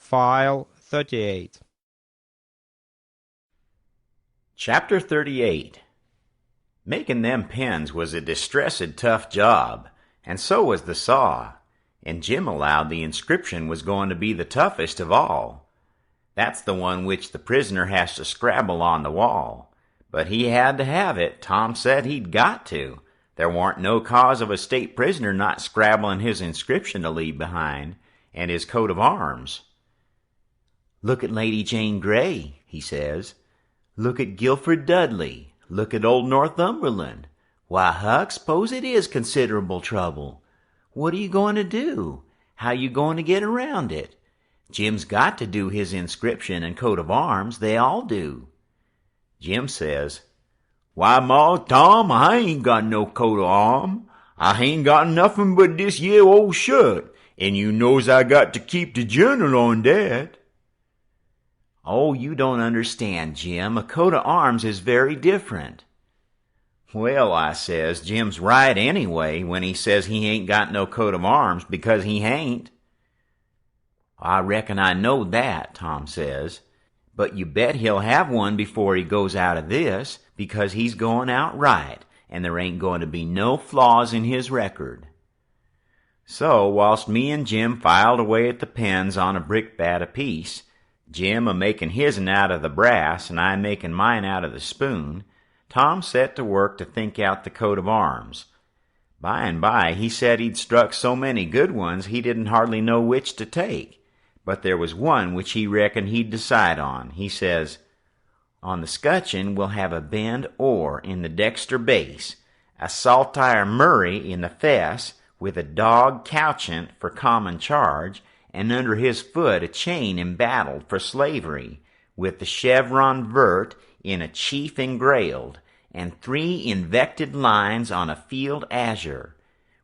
File 38. Chapter 38. Making them pens was a distressed tough job, and so was the saw, and Jim allowed the inscription was going to be the toughest of all. That's the one which the prisoner has to scrabble on the wall. But he had to have it. Tom said he'd got to. There warn't no cause of a state prisoner not scrabbling his inscription to leave behind, and his coat of arms. "Look at Lady Jane Grey," he says. "Look at Guilford Dudley. Look at old Northumberland. Why, Huck, s'pose it is considerable trouble. What are you going to do? How you going to get around it? Jim's got to do his inscription and coat of arms. They all do." Jim says, "Why, Ma, Tom, I ain't got no coat of arm. I ain't got nothing but this yere old shirt, and you knows I got to keep the journal on that." "Oh, you don't understand, Jim. A coat of arms is very different." "Well," I says, "Jim's right anyway when he says he ain't got no coat of arms, because he ain't." "I reckon I know that," Tom says. "But you bet he'll have one before he goes out of this, because he's going out right, and there ain't going to be no flaws in his record." So, whilst me and Jim filed away at the pens on a brickbat apiece, Jim a-making his'n out of the brass, and I making mine out of the spoon, Tom set to work to think out the coat of arms. By and by he said he'd struck so many good ones he didn't hardly know which to take, but there was one which he reckoned he'd decide on. He says, "On the scutcheon we'll have a bend oar in the dexter base, a saltire Murray in the fess, with a dog couchant for common charge, and under his foot a chain embattled for slavery, with the chevron vert in a chief engrailed, and 3 invected lines on a field azure,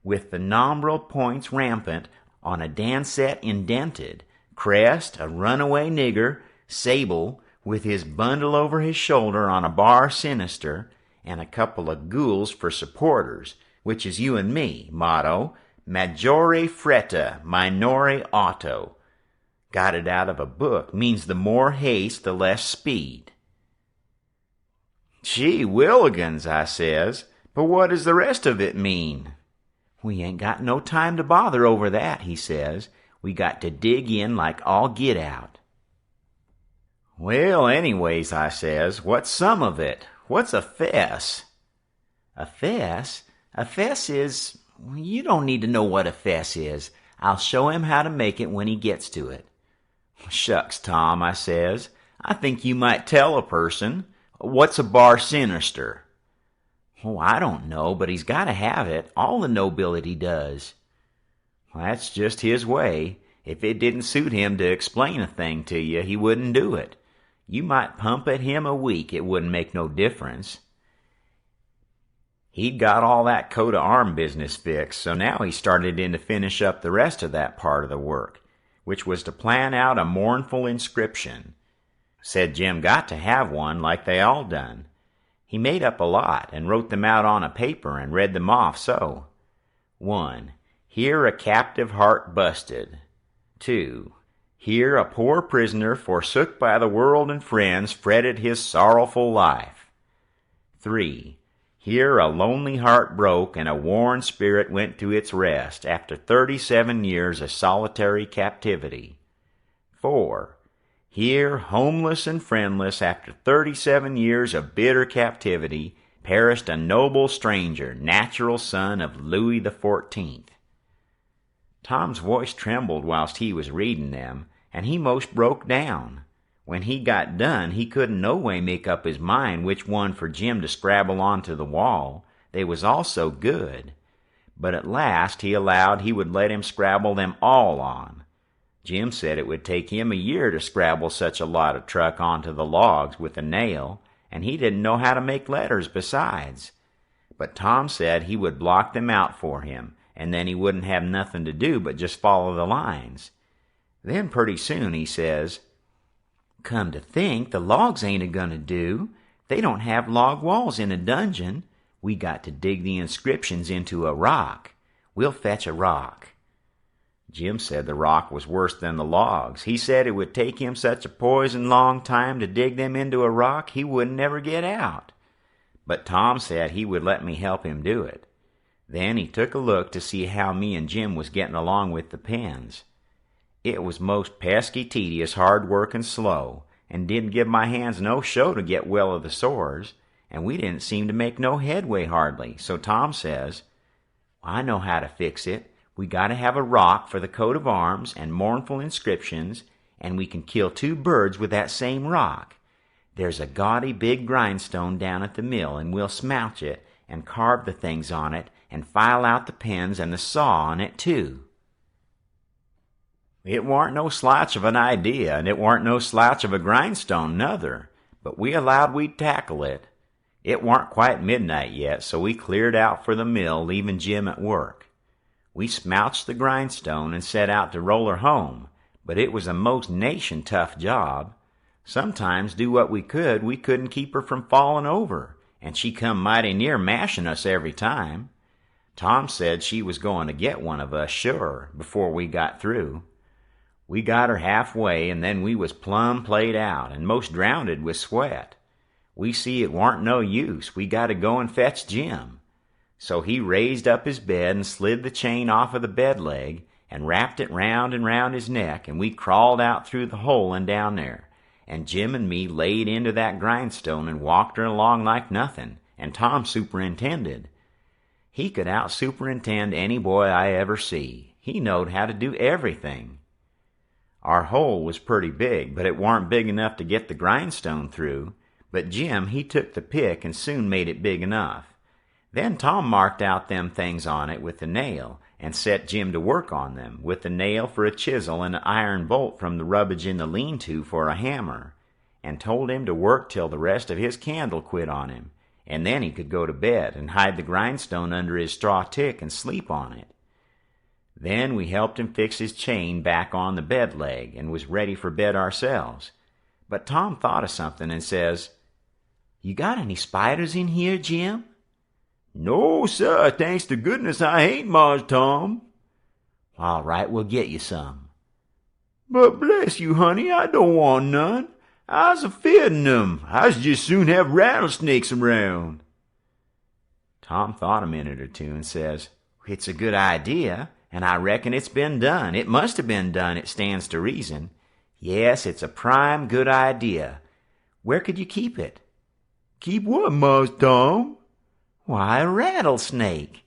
with the nombral points rampant on a dancet indented, crest a runaway nigger, sable, with his bundle over his shoulder on a bar sinister, and a couple of ghouls for supporters, which is you and me, motto, Majore fretta, minore auto. Got it out of a book. Means the more haste, the less speed." "Gee willigans," I says, "but what does the rest of it mean?" "We ain't got no time to bother over that," he says. "We got to dig in like all get out." "Well, anyways," I says, "what's some of it? What's a fess?" "A fess? A fess is... You don't need to know what a fess is. I'll show him how to make it when he gets to it." "Shucks, Tom," I says. "I think you might tell a person. What's a bar sinister?" "Oh, I don't know, but he's got to have it. All the nobility does." "That's just his way. If it didn't suit him to explain a thing to you, he wouldn't do it. You might pump at him a week, it wouldn't make no difference." He'd got all that coat of arm business fixed, so now he started in to finish up the rest of that part of the work, which was to plan out a mournful inscription. Said Jim got to have one like they all done. He made up a lot and wrote them out on a paper and read them off so. 1. Here a captive heart busted. 2. Here a poor prisoner forsook by the world and friends fretted his sorrowful life. 3. Here a lonely heart broke and a worn spirit went to its rest after 37 years of solitary captivity. 4. Here, homeless and friendless after 37 years of bitter captivity, perished a noble stranger, natural son of Louis XIV. Tom's voice trembled whilst he was reading them, and he most broke down. When he got done, he couldn't no way make up his mind which one for Jim to scrabble onto the wall. They was all so good. But at last he allowed he would let him scrabble them all on. Jim said it would take him a year to scrabble such a lot of truck onto the logs with a nail, and he didn't know how to make letters besides. But Tom said he would block them out for him, and then he wouldn't have nothing to do but just follow the lines. Then pretty soon he says, "Come to think, the logs ain't a-gonna do. They don't have log walls in a dungeon. We got to dig the inscriptions into a rock. We'll fetch a rock." Jim said the rock was worse than the logs. He said it would take him such a poison long time to dig them into a rock he wouldn't never get out. But Tom said he would let me help him do it. Then he took a look to see how me and Jim was getting along with the pens. It was most pesky tedious, hard work and slow, and didn't give my hands no show to get well of the sores, and we didn't seem to make no headway hardly. So Tom says, "I know how to fix it. We got to have a rock for the coat of arms and mournful inscriptions, and we can kill 2 birds with that same rock. There's a gaudy big grindstone down at the mill, and we'll smouch it and carve the things on it and file out the pens and the saw on it too." It warn't no slouch of an idea, and it warn't no slouch of a grindstone nother, but we allowed we'd tackle it. It warn't quite midnight yet, so we cleared out for the mill, leaving Jim at work. We smouched the grindstone and set out to roll her home, but it was a most nation tough job. Sometimes, do what we couldn't keep her from falling over, and she come mighty near mashing us every time. Tom said she was going to get one of us, sure, before we got through. We got her halfway, and then we was plumb played out, and most drownded with sweat. We see it warn't no use. We got to go and fetch Jim. So he raised up his bed and slid the chain off of the bed leg and wrapped it round and round his neck, and we crawled out through the hole and down there. And Jim and me laid into that grindstone and walked her along like nothing, and Tom superintended. He could out-superintend any boy I ever see. He knowed how to do everything. Our hole was pretty big, but it warn't big enough to get the grindstone through. But Jim, he took the pick and soon made it big enough. Then Tom marked out them things on it with the nail, and set Jim to work on them, with the nail for a chisel and an iron bolt from the rubbage in the lean-to for a hammer, and told him to work till the rest of his candle quit on him, and then he could go to bed and hide the grindstone under his straw tick and sleep on it. Then we helped him fix his chain back on the bed leg, and was ready for bed ourselves. But Tom thought of something and says, "You got any spiders in here, Jim?" "No, sir, thanks to goodness I ain't, Mars Tom." "All right, we'll get you some." "But bless you, honey, I don't want none. I's a-feardin' 'em. I's just soon have rattlesnakes around." Tom thought a minute or two and says, "It's a good idea, and I reckon it's been done. It must have been done, it stands to reason. Yes, it's a prime good idea. Where could you keep it?" "Keep what, Mars Tom?" "Why, a rattlesnake."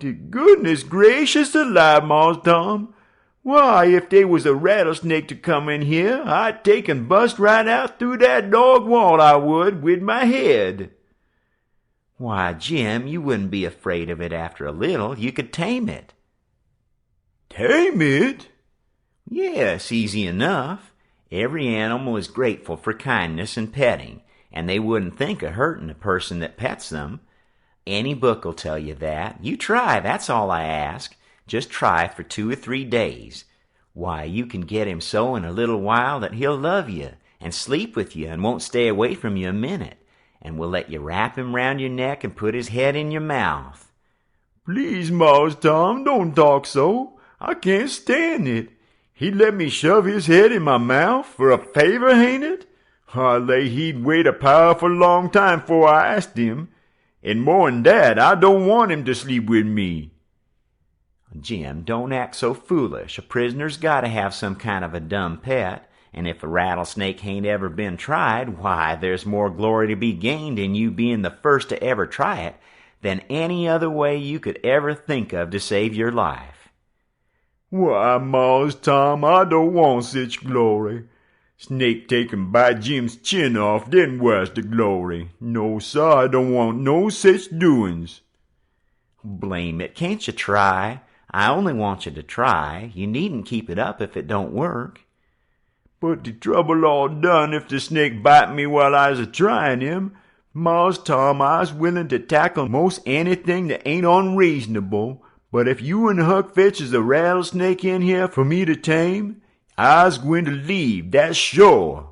"To goodness gracious alive, Mars Tom. Why, if they was a rattlesnake to come in here, I'd take and bust right out through that dog wall, I would, with my head." "Why, Jim, you wouldn't be afraid of it after a little. You could tame it." "Tame it?" "Yes, easy enough. Every animal is grateful for kindness and petting, and they wouldn't think of hurting a person that pets them. Any book'll tell you that. You try, that's all I ask. Just try for 2 or 3 days. Why, you can get him so in a little while that he'll love you, and sleep with you, and won't stay away from you a minute, and will let you wrap him round your neck and put his head in your mouth." "Please, Mars Tom, don't talk so. I can't stand it. He'd let me shove his head in my mouth for a favor, ain't it? I lay he'd wait a powerful long time 'fore I asked him. And more'n that, I don't want him to sleep with me." "Jim, don't act so foolish. A prisoner's got to have some kind of a dumb pet, and if a rattlesnake hain't ever been tried, why, there's more glory to be gained in you being the first to ever try it than any other way you could ever think of to save your life." "Why, Mars Tom, I don't want such glory. Snake take and bite Jim's chin off, then where's the glory? No, sir, I don't want no such doings." "Blame it, can't you try? I only want you to try. You needn't keep it up if it don't work." "But the trouble all done if the snake bite me while I's a-trying him. Mars Tom, I's willing to tackle most anything that ain't unreasonable, but if you and Huck fetches a rattlesnake in here for me to tame, I's going to leave, that's sure."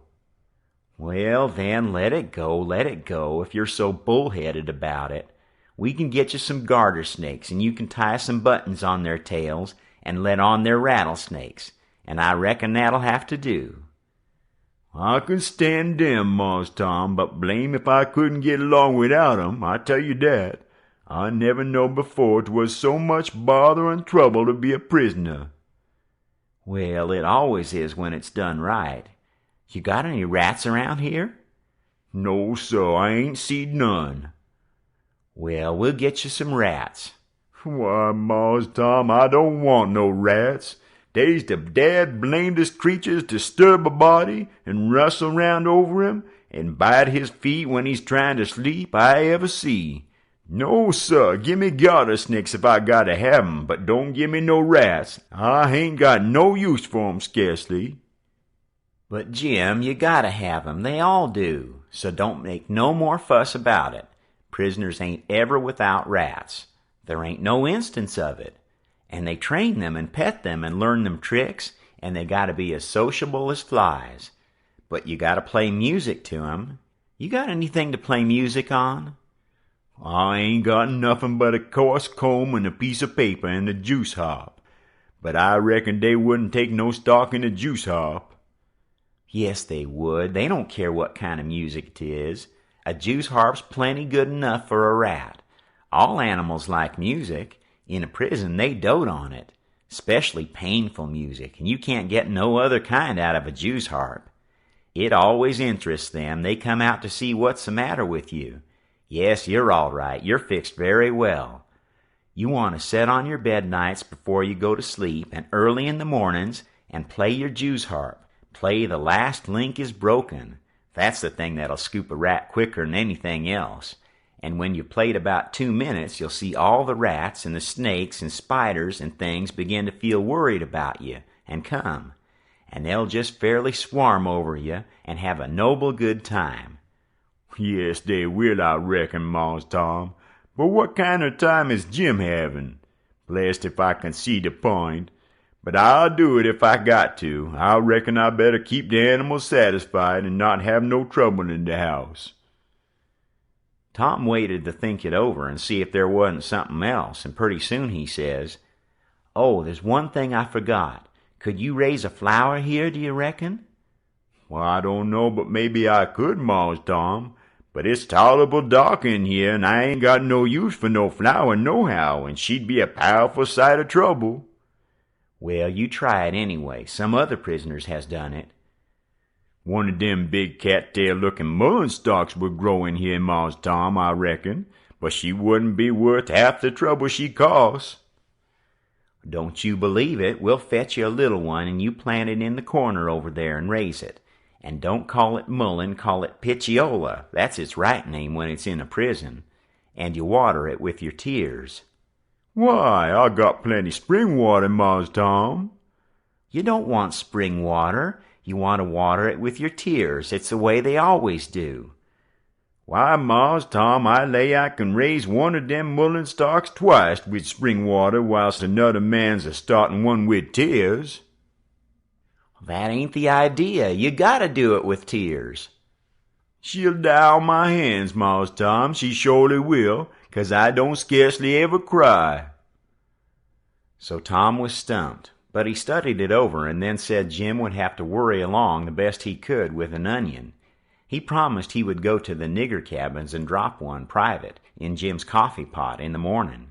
"Well, then, let it go, if you're so bullheaded about it. We can get you some garter snakes, and you can tie some buttons on their tails, and let on they're rattlesnakes, and I reckon that'll have to do." "I can stand dem, Mars Tom, but blame if I couldn't get along without 'em, I tell you dat. I never knowed before 'twas so much bother and trouble to be a prisoner." "Well, it always is when it's done right. You got any rats around here?" "No, sir, I ain't seed none." "Well, we'll get you some rats." "Why, Mars Tom, I don't want no rats. Dey's the dad blamedest creatures to disturb a body and rustle round over him and bite his feet when he's trying to sleep I ever see. No, sir, gimme garter snakes if I gotta have 'em, but don't gimme no rats. I hain't got no use for 'em scarcely." "But Jim, you gotta have 'em. They all do. So don't make no more fuss about it. Prisoners ain't ever without rats. There ain't no instance of it. And they train them and pet them and learn them tricks, and they gotta be as sociable as flies. But you gotta play music to 'em. You got anything to play music on?" "I ain't got nothing but a coarse comb and a piece of paper and a juice harp. But I reckon they wouldn't take no stock in a juice harp." "Yes, they would. They don't care what kind of music it is. A juice harp's plenty good enough for a rat. All animals like music. In a prison, they dote on it, especially painful music, and you can't get no other kind out of a juice harp. It always interests them. They come out to see what's the matter with you. Yes, you're all right. You're fixed very well. You want to set on your bed nights before you go to sleep and early in the mornings and play your juice harp. Play The Last Link is Broken. That's the thing that'll scoop a rat quicker than anything else. And when you played about 2 minutes, you'll see all the rats and the snakes and spiders and things begin to feel worried about you and come. And they'll just fairly swarm over you and have a noble good time." "Yes, they will, I reckon, Mars Tom. But what kind of time is Jim having? Blessed if I can see the point. But I'll do it if I got to. I reckon I better keep the animals satisfied and not have no trouble in the house." Tom waited to think it over and see if there wasn't something else, and pretty soon he says, "Oh, there's one thing I forgot. Could you raise a flower here, do you reckon?" "Well, I don't know, but maybe I could, Mars Tom. But it's tolerable dark in here, and I ain't got no use for no flower nohow, and she'd be a powerful sight of trouble." "Well, you try it anyway. Some other prisoners has done it." "One of dem big cattail-looking mullein stalks would grow in here, Mars Tom, I reckon, but she wouldn't be worth half the trouble she costs." "Don't you believe it. We'll fetch you a little one, and you plant it in the corner over there and raise it. And don't call it mullein, call it pitchiola. That's its right name when it's in a prison. And you water it with your tears." "Why, I got plenty spring water, Mars Tom." "You don't want spring water. You want to water it with your tears. It's the way they always do." "Why, Mars Tom, I lay I can raise one of dem mullein stalks twice with spring water whilst another man's a-starting one with tears." "That ain't the idea. You gotta do it with tears." "She'll die on my hands, Mars Tom, she surely will, 'cause I don't scarcely ever cry." So Tom was stumped, but he studied it over and then said Jim would have to worry along the best he could with an onion. He promised he would go to the nigger cabins and drop one private in Jim's coffee pot in the morning.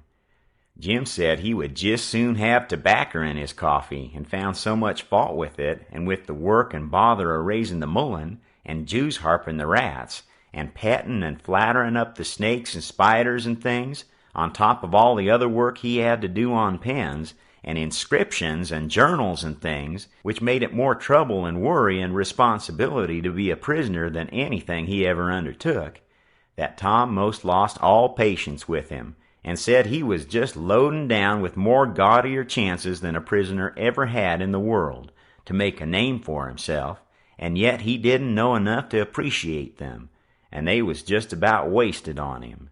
Jim said he would just soon have tobacco in his coffee, and found so much fault with it, and with the work and bother of raising the mullein, and juice harping the rats, and petting and flattering up the snakes and spiders and things, on top of all the other work he had to do on pens, and inscriptions and journals and things, which made it more trouble and worry and responsibility to be a prisoner than anything he ever undertook, that Tom most lost all patience with him, and said he was just loading down with more gaudier chances than a prisoner ever had in the world to make a name for himself, and yet he didn't know enough to appreciate them, and they was just about wasted on him.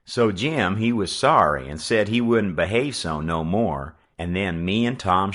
So Jim, he was sorry and said he wouldn't behave so no more, and then me and Tom